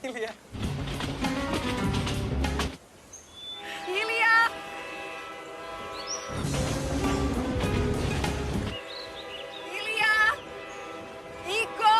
Ilya. Ilya! Ilya! Iko!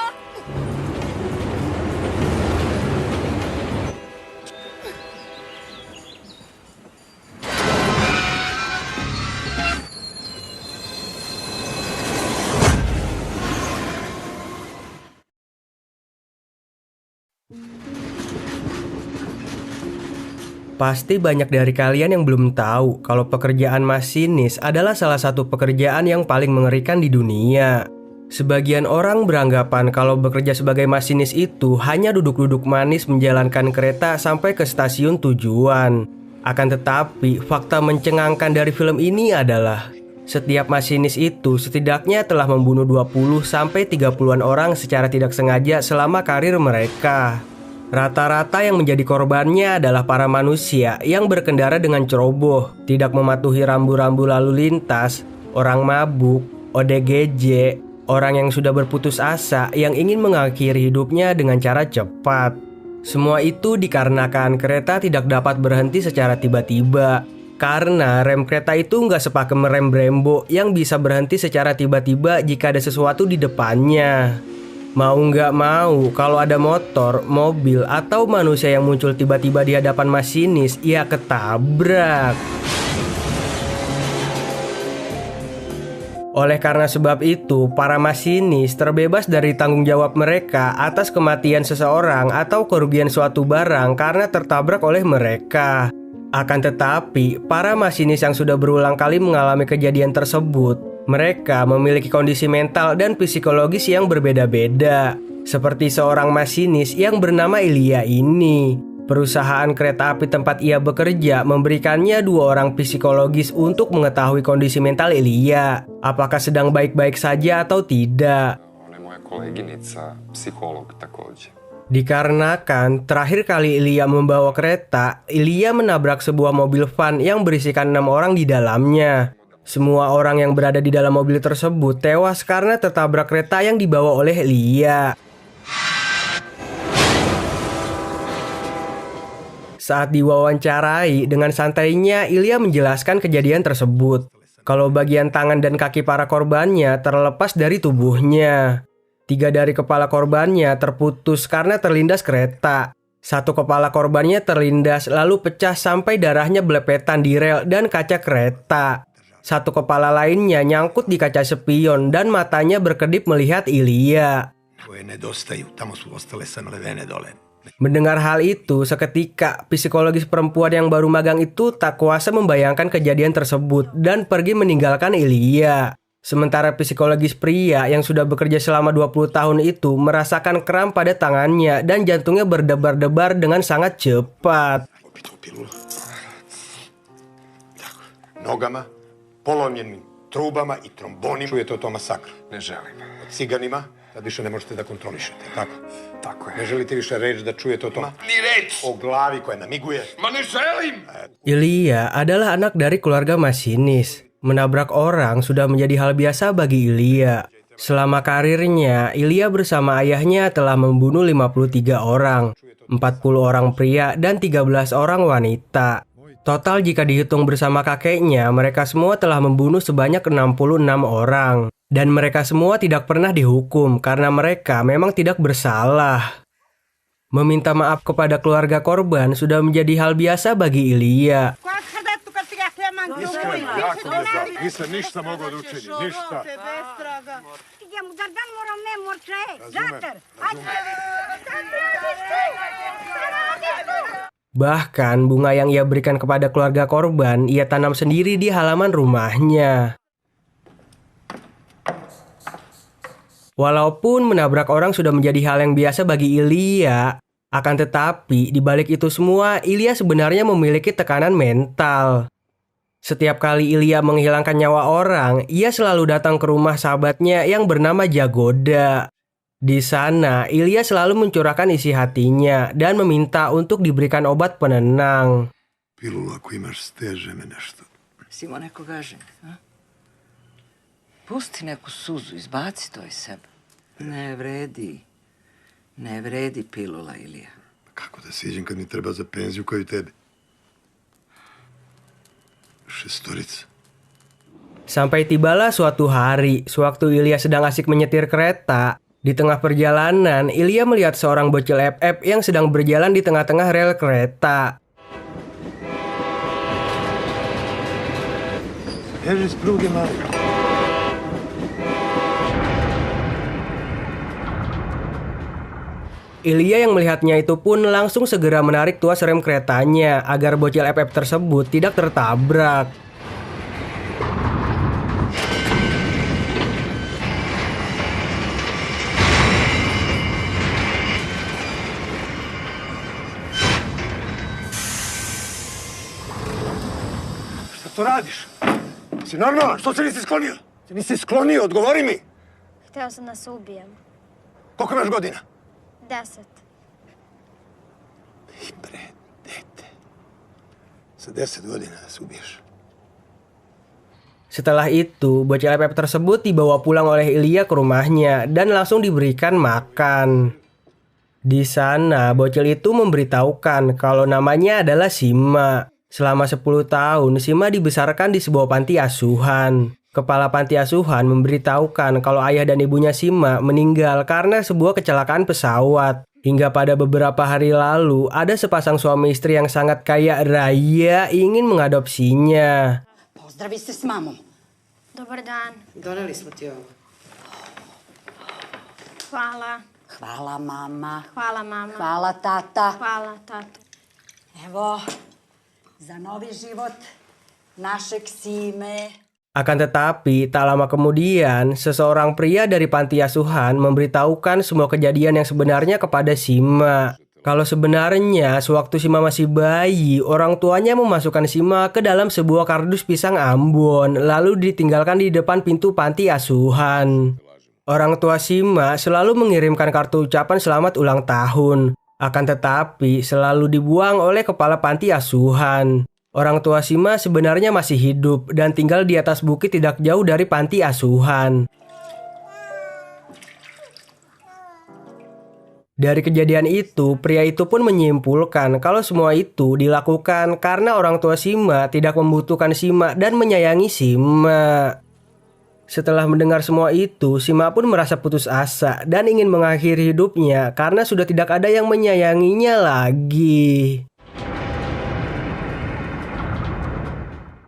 Pasti banyak dari kalian yang belum tahu kalau pekerjaan masinis adalah salah satu pekerjaan yang paling mengerikan di dunia. Sebagian orang beranggapan kalau bekerja sebagai masinis itu hanya duduk-duduk manis menjalankan kereta sampai ke stasiun tujuan. Akan tetapi, fakta mencengangkan dari film ini adalah setiap masinis itu setidaknya telah membunuh 20-30-an orang secara tidak sengaja selama karir mereka. Rata-rata yang menjadi korbannya adalah para manusia yang berkendara dengan ceroboh, tidak mematuhi rambu-rambu lalu lintas, orang mabuk, ODGJ, orang yang sudah berputus asa yang ingin mengakhiri hidupnya dengan cara cepat. Semua itu dikarenakan kereta tidak dapat berhenti secara tiba-tiba. Karena rem kereta itu nggak sepakem rem Brembo yang bisa berhenti secara tiba-tiba jika ada sesuatu di depannya. Mau nggak mau, kalau ada motor, mobil, atau manusia yang muncul tiba-tiba di hadapan masinis, ya ketabrak. Oleh karena sebab itu, para masinis terbebas dari tanggung jawab mereka atas kematian seseorang atau kerugian suatu barang karena tertabrak oleh mereka. Akan tetapi, para masinis yang sudah berulang kali mengalami kejadian tersebut, mereka memiliki kondisi mental dan psikologis yang berbeda-beda. Seperti seorang masinis yang bernama Ilya ini. Perusahaan kereta api tempat ia bekerja memberikannya 2 orang psikologis untuk mengetahui kondisi mental Ilya. Apakah sedang baik-baik saja atau tidak. Moja koleginica, psiholog također. Dikarenakan terakhir kali Ilya membawa kereta, Ilya menabrak sebuah mobil van yang berisikan 6 orang di dalamnya. Semua orang yang berada di dalam mobil tersebut tewas karena tertabrak kereta yang dibawa oleh Ilya. Saat diwawancarai, dengan santainya Ilya menjelaskan kejadian tersebut. Kalau bagian tangan dan kaki para korbannya terlepas dari tubuhnya. 3 dari kepala korbannya terputus karena terlindas kereta. 1 kepala korbannya terlindas lalu pecah sampai darahnya belepetan di rel dan kaca kereta. 1 kepala lainnya nyangkut di kaca spion dan matanya berkedip melihat Ilya. Mendengar hal itu, seketika psikologis perempuan yang baru magang itu tak kuasa membayangkan kejadian tersebut dan pergi meninggalkan Ilya. Sementara psikologis pria yang sudah bekerja selama 20 tahun itu merasakan kram pada tangannya dan jantungnya berdebar-debar dengan sangat cepat. Nogama, polomljenim trubama i trombonima. Čujete o tom masakru? Ne želim. O ciganima? Tad više ne možete da kontrolišete, tako? Tako je. Ne želite više reći da čujete o tom? Ni reč! O glavi koja namiguje? Ma ne želim! Ilya adalah anak dari keluarga masinis. Menabrak orang sudah menjadi hal biasa bagi Ilya. Selama karirnya, Ilya bersama ayahnya telah membunuh 53 orang, 40 orang pria dan 13 orang wanita. Total jika dihitung bersama kakeknya, mereka semua telah membunuh sebanyak 66 orang. Dan mereka semua tidak pernah dihukum karena mereka memang tidak bersalah. Meminta maaf kepada keluarga korban sudah menjadi hal biasa bagi Ilya. Nisam ništa mogao da učinim, ništa. Bahkan bunga yang ia berikan kepada keluarga korban ia tanam sendiri di halaman rumahnya. Walaupun menabrak orang sudah menjadi hal yang biasa bagi Ilya, akan tetapi di balik itu semua Ilya sebenarnya memiliki tekanan mental. Setiap kali Ilya menghilangkan nyawa orang, ia selalu datang ke rumah sahabatnya yang bernama Jagoda. Di sana, Ilya selalu mencurahkan isi hatinya dan meminta untuk diberikan obat penenang. Pilu, ako imaš steže me nešto. Si imao neko gaženje, a? Pusti neku suzu, izbaci to iz sebe. Ne vredi pilula, Ilija. Kako da siđem kad mi treba za penziju kao i tebi? 6. Sampai tibalah suatu hari, sewaktu Ilya sedang asik menyetir kereta. Di tengah perjalanan, Ilya melihat seorang bocil FF yang sedang berjalan di tengah-tengah rel kereta. Ježi s pruge, mali. Ilya yang melihatnya itu pun langsung segera menarik tuas rem keretanya agar bocil FF tersebut tidak tertabrak. Šta to radiš? Si normalan? Što se nisi sklonio? Se nisi sklonio, odgovori mi. Hteo sam da se ubijem. Koliko imaš godina? 10. I bre, dete. Sa 10 godina da se ubiješ. Setelah itu, bocil FF tersebut dibawa pulang oleh Ilya ke rumahnya dan langsung diberikan makan. Di sana, bocil itu memberitahukan kalau namanya adalah Sima. Selama 10 tahun, Sima dibesarkan di sebuah panti asuhan. Kepala panti asuhan memberitahukan kalau ayah dan ibunya Sima meninggal karena sebuah kecelakaan pesawat. Hingga pada beberapa hari lalu, ada sepasang suami istri yang sangat kaya raya ingin mengadopsinya. Pozdravi se s mamom. Dobar dan. Doneli smo ti ovo. Hvala. Hvala mama. Hvala mama. Hvala tata. Hvala tato. Evo, za novi život našeg Sime. Akan tetapi, tak lama kemudian, seseorang pria dari panti asuhan memberitahukan semua kejadian yang sebenarnya kepada Sima. Kalau sebenarnya, sewaktu Sima masih bayi, orang tuanya memasukkan Sima ke dalam sebuah kardus pisang Ambon, lalu ditinggalkan di depan pintu panti asuhan. Orang tua Sima selalu mengirimkan kartu ucapan selamat ulang tahun, akan tetapi selalu dibuang oleh kepala panti asuhan. Orang tua Sima sebenarnya masih hidup dan tinggal di atas bukit tidak jauh dari panti asuhan. Dari kejadian itu, pria itu pun menyimpulkan kalau semua itu dilakukan karena orang tua Sima tidak membutuhkan Sima dan menyayangi Sima. Setelah mendengar semua itu, Sima pun merasa putus asa dan ingin mengakhiri hidupnya karena sudah tidak ada yang menyayanginya lagi.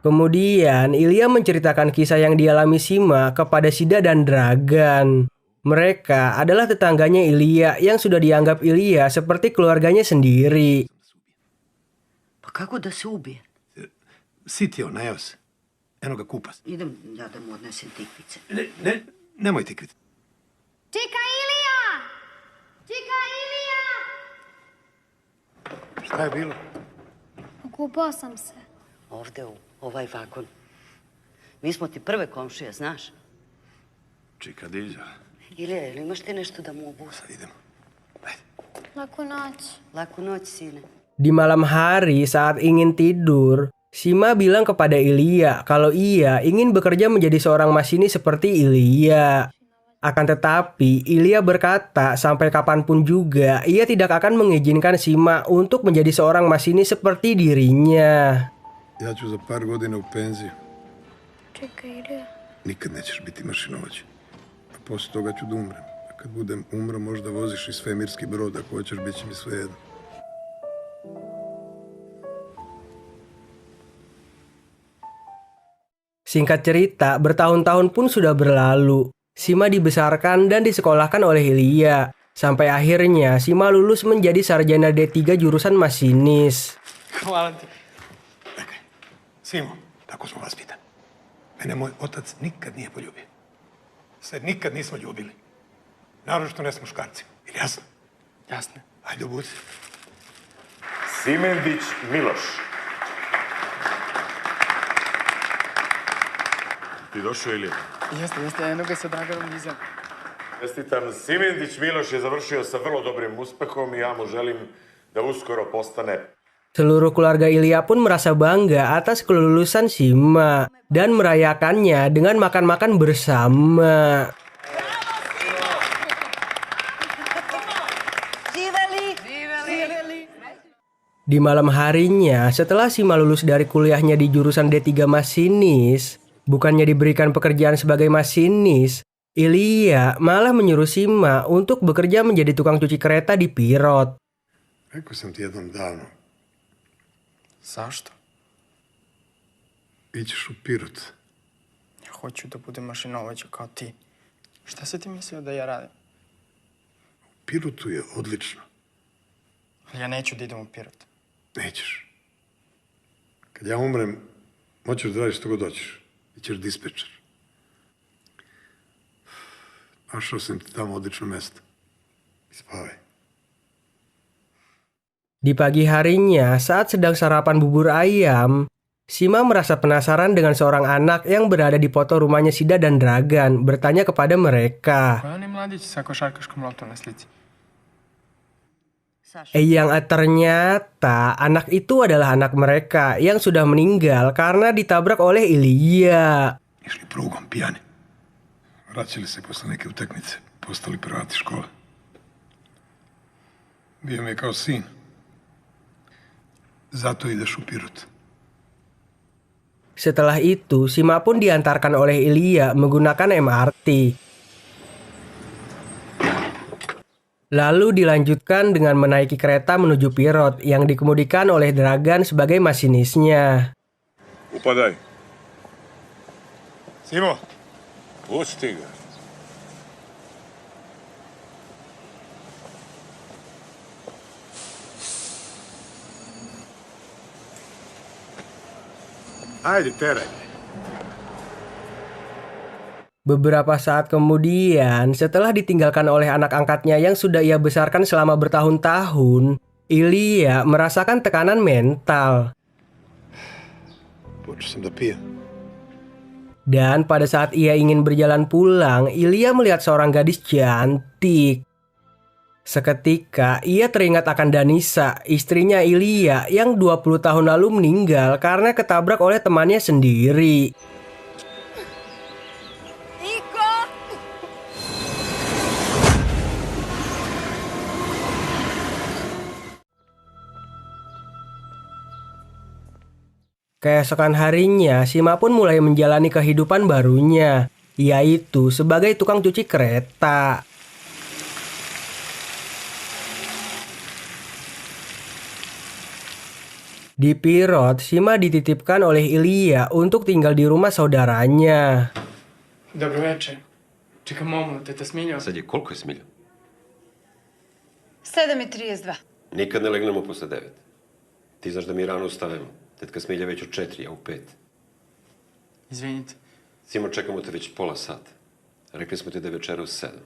Kemudian, Ilya menceritakan kisah yang dialami Sima kepada Sida dan Dragan. Mereka adalah tetangganya Ilya yang sudah dianggap Ilya seperti keluarganya sendiri. Pa kako da se ubije? Sitio, najao se. Eno ga kupas. Idem ja da mu odnesem tikvice. Nemoj ti kriti. Čika Ilija! Čika Ilija! Šta je bilo? Okupao sam se. Ovde u ovaj vagon. Mi smo ti prve komšije, znaš? Čika diđa. Ilija, ili imaš ti nešto da mu obusa? Sad idemo. Ajde. Laku noć. Laku noć, sine. Di malam hari saat ingin tidur, Sima bilang kepada Ilya kalau ia ingin bekerja menjadi seorang masinis seperti Ilya. Akan tetapi, Ilya berkata sampai kapanpun juga ia tidak akan mengizinkan Sima untuk menjadi seorang masinis seperti dirinya. Ja ću za par godina u penziju. Čika Ilija. Nikad nećeš biti mašinovođa. A posle toga ću da umrem. A kad budem umro, možda voziš i svemirski brod. Ako hoćeš, bit će mi svejedno. Singkat cerita, bertahun-tahun pun sudah berlalu. Sima dibesarkan dan disekolahkan oleh Ilya. Sampai akhirnya Sima lulus menjadi sarjana D3 jurusan masinis. Hvala ti. Čekaj, Simo, tako smo vaspitani. Mene moj otac nikad nije poljubio. Se nikad nismo ljubili. Naročito ne s muškarcima. Ili jasno? Jasno. Ajde, obuci. Simendić Miloš. Ti došao ili? Jeste, eno ga sa Draganom Nizam. Čestitam, Simendić Miloš je završio sa vrlo dobrim uspehom i ja mu želim da uskoro postane. Seluruh keluarga Ilya pun merasa bangga atas kelulusan Sima dan merayakannya dengan makan-makan bersama. Živeli! Živeli! Di malam harinya, setelah Sima lulus dari kuliahnya di jurusan D3 masinis, bukannya diberikan pekerjaan sebagai masinis, Ilya malah menyuruh Sima untuk bekerja menjadi tukang cuci kereta di Pirot. Rekao sam ti jednom davno, Zašto? ićeš u Pirot. Ja hoću da budem mašinovođa kao ti. Šta si ti mislio da ja radim? U Pirotu je odlično. Ali ja neću da idem u Pirot. Nećeš. Kad ja umrem, moćeš da radiš što god hoćeš. Bićeš dispečer. Našao sam ti tamo odlično mesto. Spavaj. Di pagi harinya, saat sedang sarapan bubur ayam, Sima merasa penasaran dengan seorang anak yang berada di foto rumahnya Sida dan Dragan, bertanya kepada mereka. Ko je onaj mladić sa košarkaškom loptom na slici? Yang ternyata anak itu adalah anak mereka yang sudah meninggal karena ditabrak oleh Ilya. Išli prugom pijani. Vraćali se posle neke utakmice. Postali prvati škole. Bio mi je kao sin. Zato ideš u Pirot. Setelah itu, Sima pun diantarkan oleh Ilya menggunakan MRT. Lalu dilanjutkan dengan menaiki kereta menuju Pirot yang dikemudikan oleh Dragan sebagai masinisnya. Upadaj. Simo! Pusti ga. Ajde, teraj. Beberapa saat kemudian, setelah ditinggalkan oleh anak angkatnya yang sudah ia besarkan selama bertahun-tahun, Ilya merasakan tekanan mental. Počeo sam da pijem. Dan pada saat ia ingin berjalan pulang, Ilya melihat seorang gadis cantik. Seketika, ia teringat akan Danisa, istrinya Ilya yang 20 tahun lalu meninggal karena ketabrak oleh temannya sendiri. Iko! Keesokan harinya, Sima pun mulai menjalani kehidupan barunya, yaitu sebagai tukang cuci kereta. Di Pirot, Sima dititipkan oleh Ilya untuk tinggal di rumah saudaranya. Dobro večer. Čekam momu, teta Smiljo. Sad je koliko je Smilja? 7:32. Nikad ne legnemo posle 9. Ti znaš da mi rano ustajemo. Tetka Smilja već u 4, a u 5. Izvinite. Simo, čekamo te već pola sata. Rekli smo ti da je večera u 7.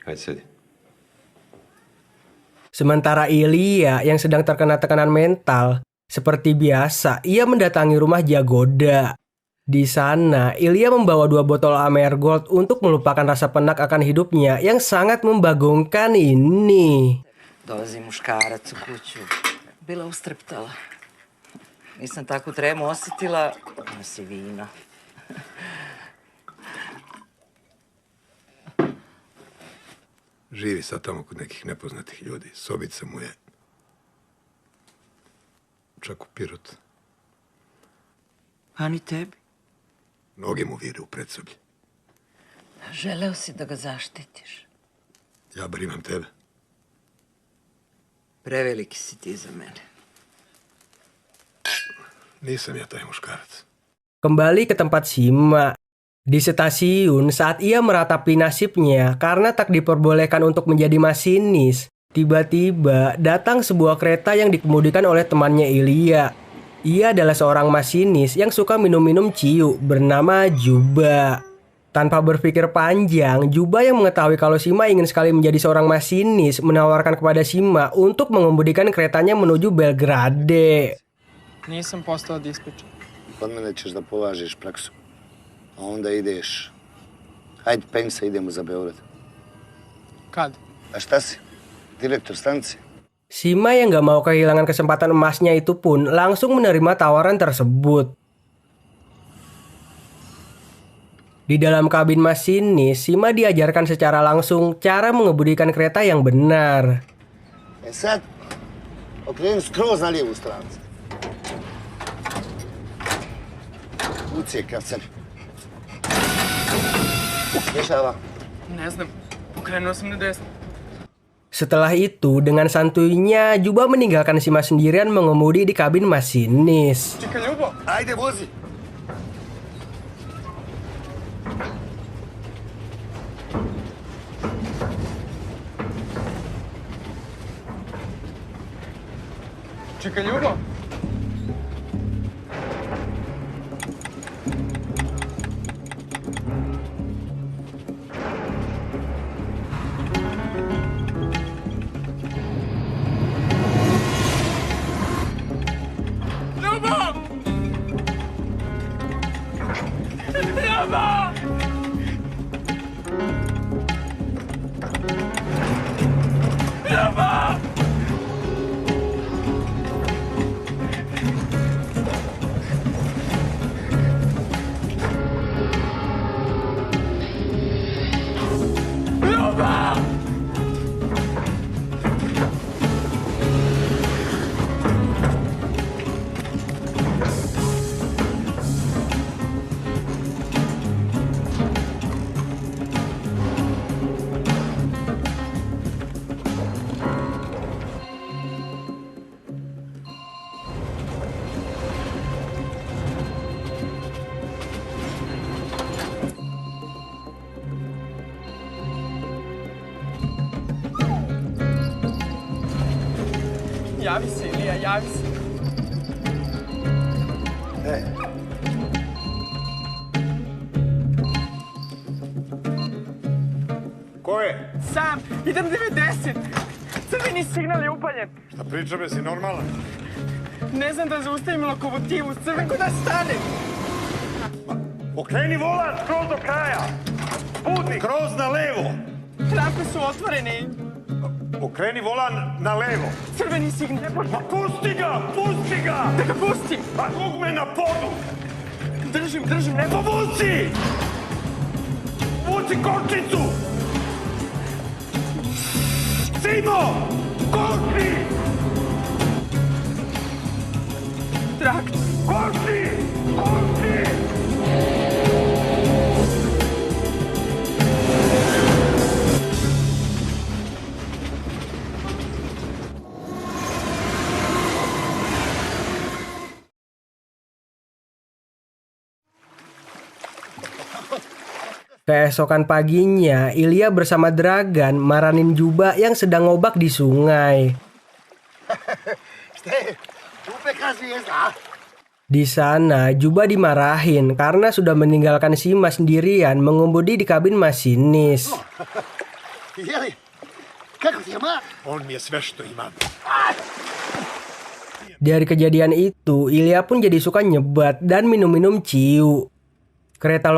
Hajde, sedi. Sementara Ilya yang sedang terkena tekanan mental, seperti biasa, ia mendatangi rumah Jagoda. Di sana, Ilya membawa 2 botol Amergold untuk melupakan rasa penat akan hidupnya yang sangat membagongkan ini. Dolazi muškarac u kuću. Bila ustreptala. Nisam tako tremu osjetila. Nosi vino. Živi sad tamo kod nekih nepoznatih ljudi. Sobica mu je čak u Pirot. A ni tebi? Noge mu vire u predsoblje. Želeo si da ga zaštitiš. Ja bar imam tebe. Preveliki si ti za mene. Nisam ja taj muškarac. Kembali ke tempat Sima. Di stasiun, saat ia meratapi nasibnya karena tak diperbolehkan untuk menjadi masinis, tiba-tiba datang sebuah kereta yang dikemudikan oleh temannya Ilya. Ia adalah seorang masinis yang suka minum-minum ciu bernama Juba. Tanpa berpikir panjang, Juba yang mengetahui kalau Sima ingin sekali menjadi seorang masinis menawarkan kepada Sima untuk mengemudikan keretanya menuju Belgrade. Nisam postao dispečer. Kod mene ćeš da polažeš praksu. A onda ideš. Hajde, penj se, idemo za Beograd. Kad? A šta si? Direktor stanice? Sima yang gak mau kehilangan kesempatan emasnya itu pun langsung menerima tawaran tersebut. Di dalam kabin masinis, Sima diajarkan secara langsung cara mengemudikan kereta yang benar. Sad, Okreni skroz na lijevu stranu. Ucijekaj se. Dešava. Ne znam, okrenuo sam na desno. Setelah itu, dengan santuinya, Juba meninggalkan Sima sendirian mengemudi di kabin masinis. Čekaj, Ljubo! Ajde, vozi! Čekaj, Ljubo! Javi se, Ilija, javi se. Ko je? Sam, idem 90. Crveni signal je upaljen. Šta pričam, jesi normalan? Ne znam da zaustavim lokomotivu, crvenko da stane. Okreni volan, skroz do kraja! Putnik, kroz na levo! Rampe su otvorene. Okreni volan na levo! Crveni signal. Pa pusti ga! Pusti ga! Da ga pustim. Pa dugme na podu! Držim, ne Pa vuci! Vuci kočicu! Simo! Koči! Traktor. Koči! Koči! Keesokan paginya, Ilya bersama Dragan maranin Juba yang sedang ngobak di sungai. Di sana, Juba dimarahin karena sudah meninggalkan Sima sendirian mengemudi di kabin masinis. On mi je sve što imam. Dari kejadian itu, Ilya pun jadi suka nyebat dan minum-minum ciu. Kereta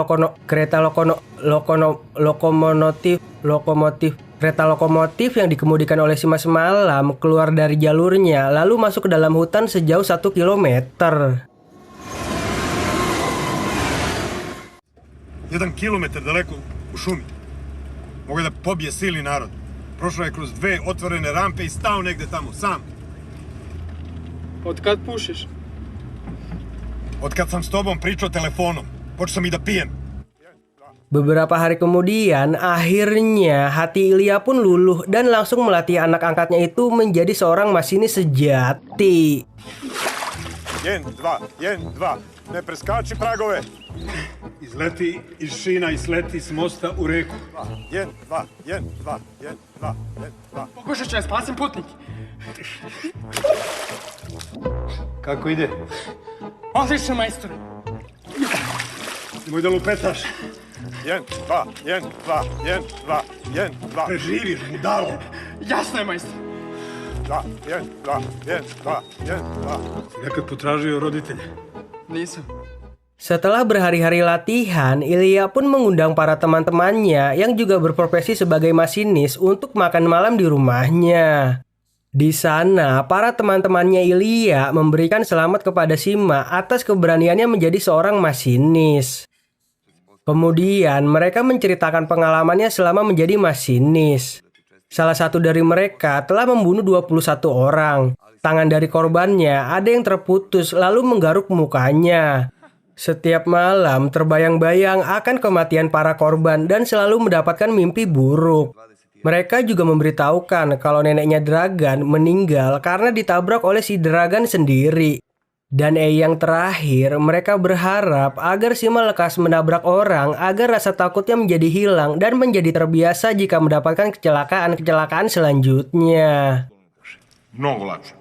lokomotif yang dikemudikan oleh Sima semalam keluar dari jalurnya lalu masuk ke dalam hutan sejauh 1 kilometer. 1 kilometar daleko u šumi. Mogu da pobije silni narod. Prošao je kroz 2 otvorene rampe i stao negde tamo, sam. Od kad pušiš? Od kad sam s tobom pričao telefonom, počeo sam i da pijem. Beberapa hari kemudian, akhirnya hati Ilya pun luluh dan langsung melatih anak angkatnya itu menjadi seorang masinis sejati. 1, 2, ne preskači pragove. Izleti iz šina i sleti s mosta u reku. 1, 2. Pokušat ću ja spasim putnik. Kako ide? Odlično, majstore. Nemoj da lupetaš. 1, 2. Preživiš, budalo. Jasno je, majstore. 1, 2. Nekad potražio roditelje. Nisam. Setelah berhari-hari latihan, Ilya pun mengundang para teman-temannya yang juga berprofesi sebagai masinis untuk makan malam di rumahnya. Di sana, para teman-temannya Ilya memberikan selamat kepada Sima atas keberaniannya menjadi seorang masinis. Kemudian, mereka menceritakan pengalamannya selama menjadi masinis. Salah satu dari mereka telah membunuh 21 orang. tangan dari korbannya ada yang terputus lalu menggaruk mukanya. Setiap malam terbayang-bayang akan kematian para korban dan selalu mendapatkan mimpi buruk. Mereka juga memberitahukan kalau neneknya Dragan meninggal karena ditabrak oleh si Dragan sendiri. Dan yang terakhir, mereka berharap agar Sima lekas menabrak orang agar rasa takutnya menjadi hilang dan menjadi terbiasa jika mendapatkan kecelakaan-kecelakaan selanjutnya. Mnogo lakše.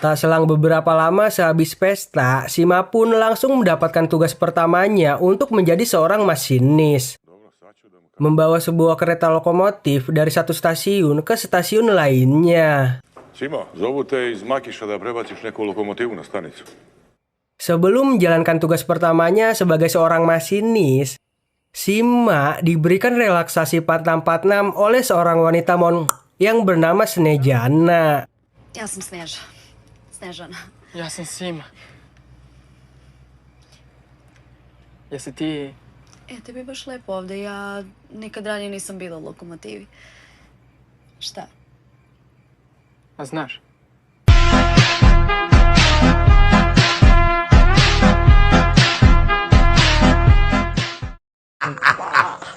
Tak selang beberapa lama sehabis pesta, Sima pun langsung mendapatkan tugas pertamanya untuk menjadi seorang masinis. Membawa sebuah kereta lokomotif dari satu stasiun ke stasiun lainnya. Sima, zovu te iz Makiša da prebaciš neku lokomotivu na stanicu. Sebelum menjalankan tugas pertamanya sebagai seorang masinis, Sima diberikan relaksasi 4646 oleh seorang wanita yang bernama Snejana. Ja sam Snežana. Ja sam Sima. Jesi ti... Tebi baš lepo ovde. Ja nikad ranije nisam bila u lokomotivi. Šta? A znaš?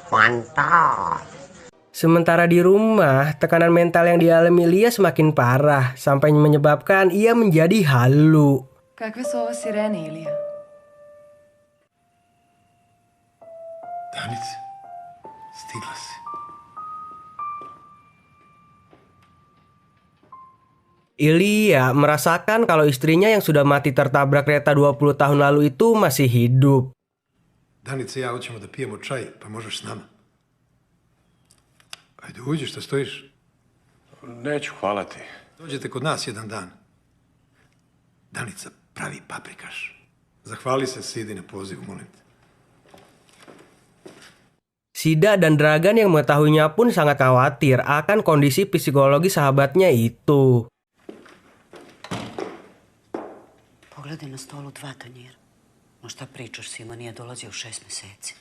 Mantap. Sementara di rumah, tekanan mental yang dialami Lia semakin parah sampai menyebabkan ia menjadi halu. Kakve su ovo sirene, Ilija? Danica, stigla si. Ilija merasakan kalau istrinya yang sudah mati tertabrak kereta 20 tahun lalu itu masih hidup. Danica i ja hoćemo da pijemo čaj, pa možeš s nama. Ajde, uđi, šta stojiš? Neću, hvala ti. Dođete kod nas jedan dan. Danica pravi paprikaš. Zahvali se Sidi na pozivu, molim te. Sida dan Dragan yang mengetahuinya pun sangat khawatir akan kondisi psikologi sahabatnya itu. Pogledaj na stolu 2 tanjira. Ma šta pričaš, Sima nije dolazio 6 meseci.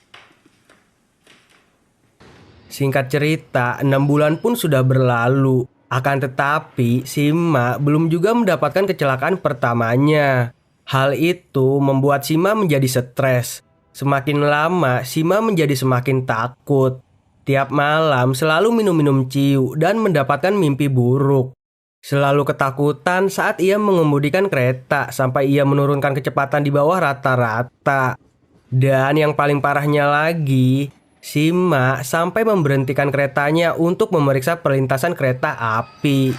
Singkat cerita, 6 bulan pun sudah berlalu. Akan tetapi, Sima belum juga mendapatkan kecelakaan pertamanya. Hal itu membuat Sima menjadi stres. Semakin lama, Sima menjadi semakin takut. Tiap malam selalu minum-minum ciu dan mendapatkan mimpi buruk. Selalu ketakutan saat ia mengemudikan kereta sampai ia menurunkan kecepatan di bawah rata-rata. Dan yang paling parahnya lagi, Sima sampai memberhentikan keretanya untuk memeriksa perlintasan kereta api.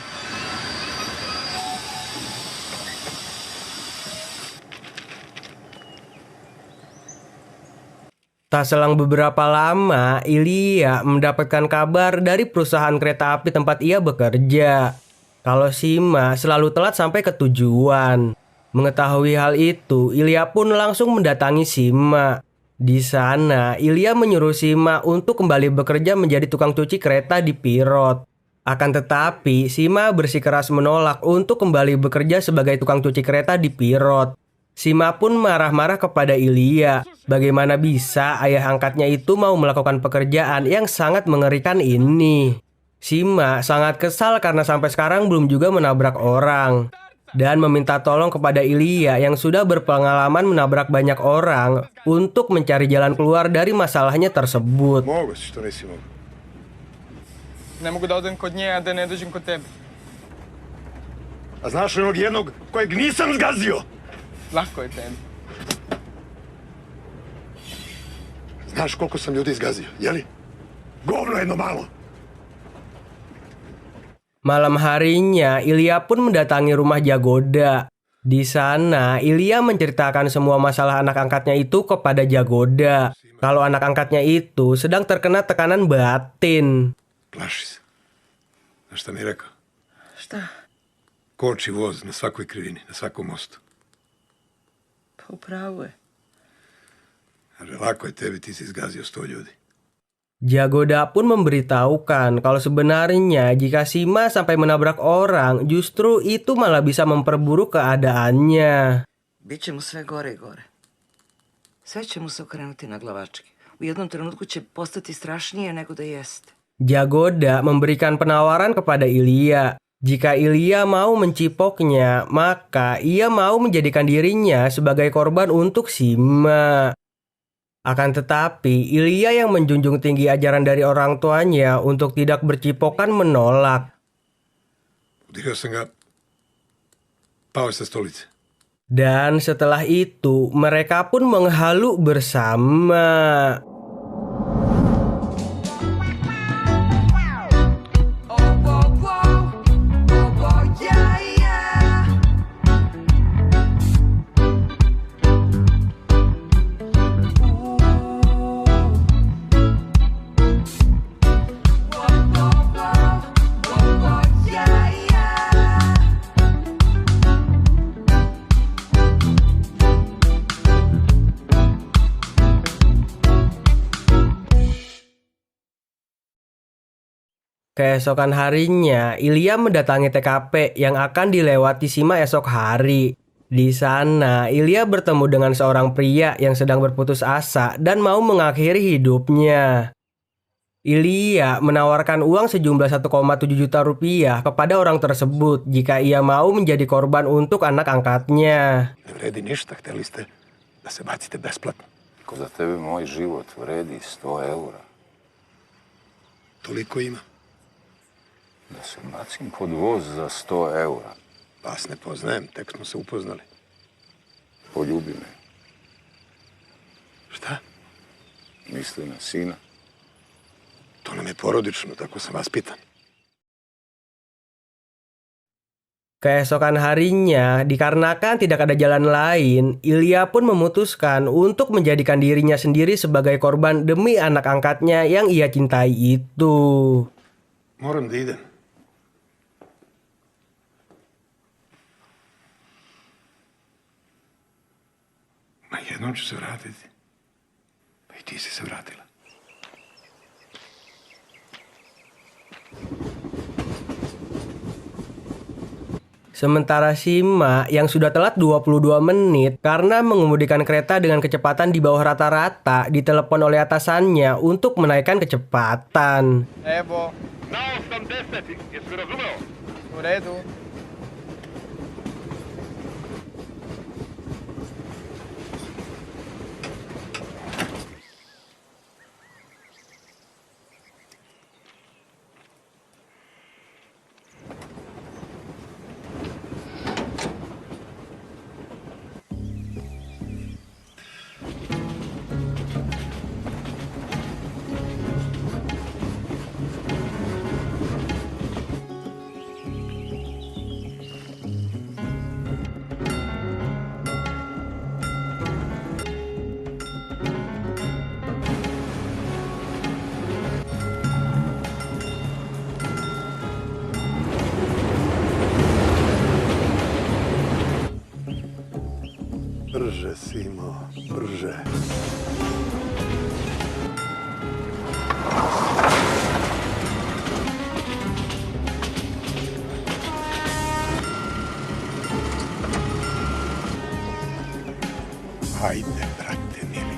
Tak selang beberapa lama, Ilija mendapatkan kabar dari perusahaan kereta api tempat ia bekerja. Kalau Sima selalu telat sampai ke tujuan. Mengetahui hal itu, Ilija pun langsung mendatangi Sima. Di sana, Ilija menyuruh Sima untuk kembali bekerja menjadi tukang cuci kereta di Pirot. Akan tetapi, Sima bersikeras menolak untuk kembali bekerja sebagai tukang cuci kereta di Pirot. Sima pun marah-marah kepada Ilija. Bagaimana bisa ayah angkatnya itu mau melakukan pekerjaan yang sangat mengerikan ini? Sima sangat kesal karena sampai sekarang belum juga menabrak orang. Dan meminta tolong kepada Ilija yang sudah berpengalaman menabrak banyak orang untuk mencari jalan keluar dari masalahnya tersebut. Mogu si, što nisi mogu. Ne mogu da odem kod nje, a da ne dođem kod tebe. A znaš onog jednog kojeg nisam zgazio? Lako je tebi. Znaš koliko sam ljudi zgazio, jeli? Govno jedno malo. Malam harinya, Ilija pun mendatangi rumah Jagoda. Di sana, Ilija menceritakan semua masalah anak angkatnya itu kepada Jagoda. Kalau anak angkatnya itu sedang terkena tekanan batin. Plaši se. Znaš šta mi je rekao? Šta? Koči voz na svakoj krivini, na svakom mostu. Pa upravo je. Ale lako je tebi, ti si zgazio 100 ljudi. Jagoda pun memberitahukan kalau sebenarnya jika Sima sampai menabrak orang, justru itu malah bisa memperburuk keadaannya. Biće mu sve gore i gore. Sve će mu se okrenuti na glavačke. U jednom trenutku će postati strašnije nego da jeste. Jagoda memberikan penawaran kepada Ilija. Jika Ilya mau mencipoknya, maka ia mau menjadikan dirinya sebagai korban untuk Sima. Akan tetapi, Ilya yang menjunjung tinggi ajaran dari orang tuanya untuk tidak bercipokan menolak. Udario sam ga, pao je sa stolice. Dan setelah itu, mereka pun menghalu bersama. Keesokan harinya, Ilya mendatangi TKP yang akan dilewati Sima esok hari. Di sana, Ilya bertemu dengan seorang pria yang sedang berputus asa dan mau mengakhiri hidupnya. Ilya menawarkan uang sejumlah 1,7 juta rupiah kepada orang tersebut jika ia mau menjadi korban untuk anak angkatnya. Ne vredi ništa, hteli ste da se bacite besplatno. Ko za tebe moj život vredi 100 eura. Toliko ima. Da se bacim pod voz za 100 eura. Vas ne poznajem, tek smo se upoznali. Poljubi me. Šta? Misli na sina. To nam je porodično, tako sam vaspitan. Keesokan harinya, dikarenakan tidak ada jalan lain, Ilya pun memutuskan untuk menjadikan dirinya sendiri sebagai korban demi anak angkatnya yang ia cintai itu. Moram da idem. Ma jednom ću se vratiti. Pa i ti si se vratila. Sementara Sima yang sudah telat 22 menit karena mengemudikan kereta dengan kecepatan di bawah rata-rata ditelepon oleh atasannya untuk menaikkan kecepatan. Evo. Na 80, jesi razumeo? U redu. Brže, Simo, brže. Ajde, brate mili.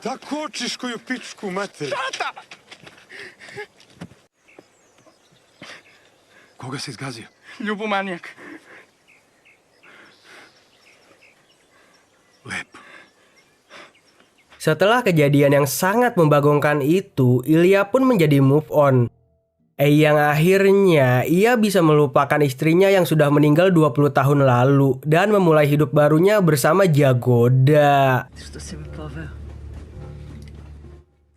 Da kočiš koju pičku materiju. Tata! Koga si izgazio? Ljubu manijak. Lepo. Setelah kejadian yang sangat membagongkan itu, Ilya pun menjadi move on. Yang akhirnya ia bisa melupakan istrinya yang sudah meninggal 20 tahun lalu dan memulai hidup barunya bersama Jagoda.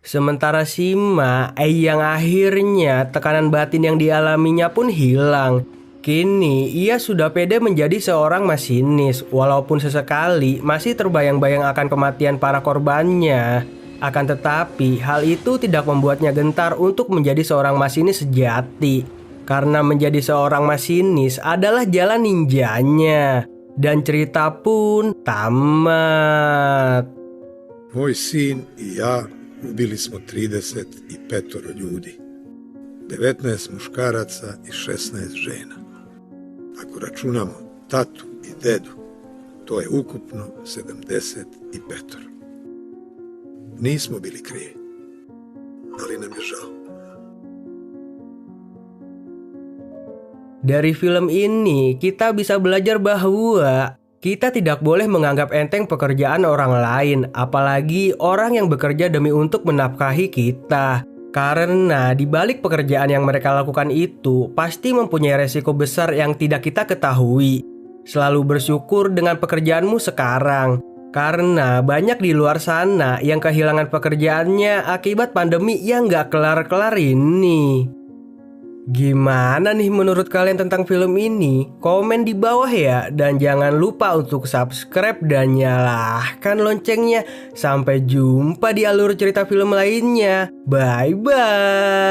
Sementara Sima, yang akhirnya tekanan batin yang dialaminya pun hilang. Kini ia sudah pede menjadi seorang masinis, walaupun sesekali masih terbayang-bayang akan kematian para korbannya. Akan tetapi, hal itu tidak membuatnya gentar untuk menjadi seorang masinis sejati. Karena menjadi seorang masinis adalah jalan ninjanya. Dan cerita pun tamat. Moj sin i ja ubili smo 35 ljudi. 19 muškaraca i 16 žena. Ako računamo tatu i dedu, to je ukupno 75. Nismo bili krivi, ali nam je žao. Dari film ini, kita bisa belajar bahwa kita tidak boleh menganggap enteng pekerjaan orang lain, apalagi orang yang bekerja demi untuk menafkahi kita. Karena di balik pekerjaan yang mereka lakukan itu pasti mempunyai resiko besar yang tidak kita ketahui. Selalu bersyukur dengan pekerjaanmu sekarang. Karena banyak di luar sana yang kehilangan pekerjaannya akibat pandemi yang gak kelar-kelar ini. Gimana nih menurut kalian tentang film ini? Komen di bawah ya. Dan jangan lupa untuk subscribe dan nyalakan loncengnya. Sampai jumpa di alur cerita film lainnya. Bye-bye.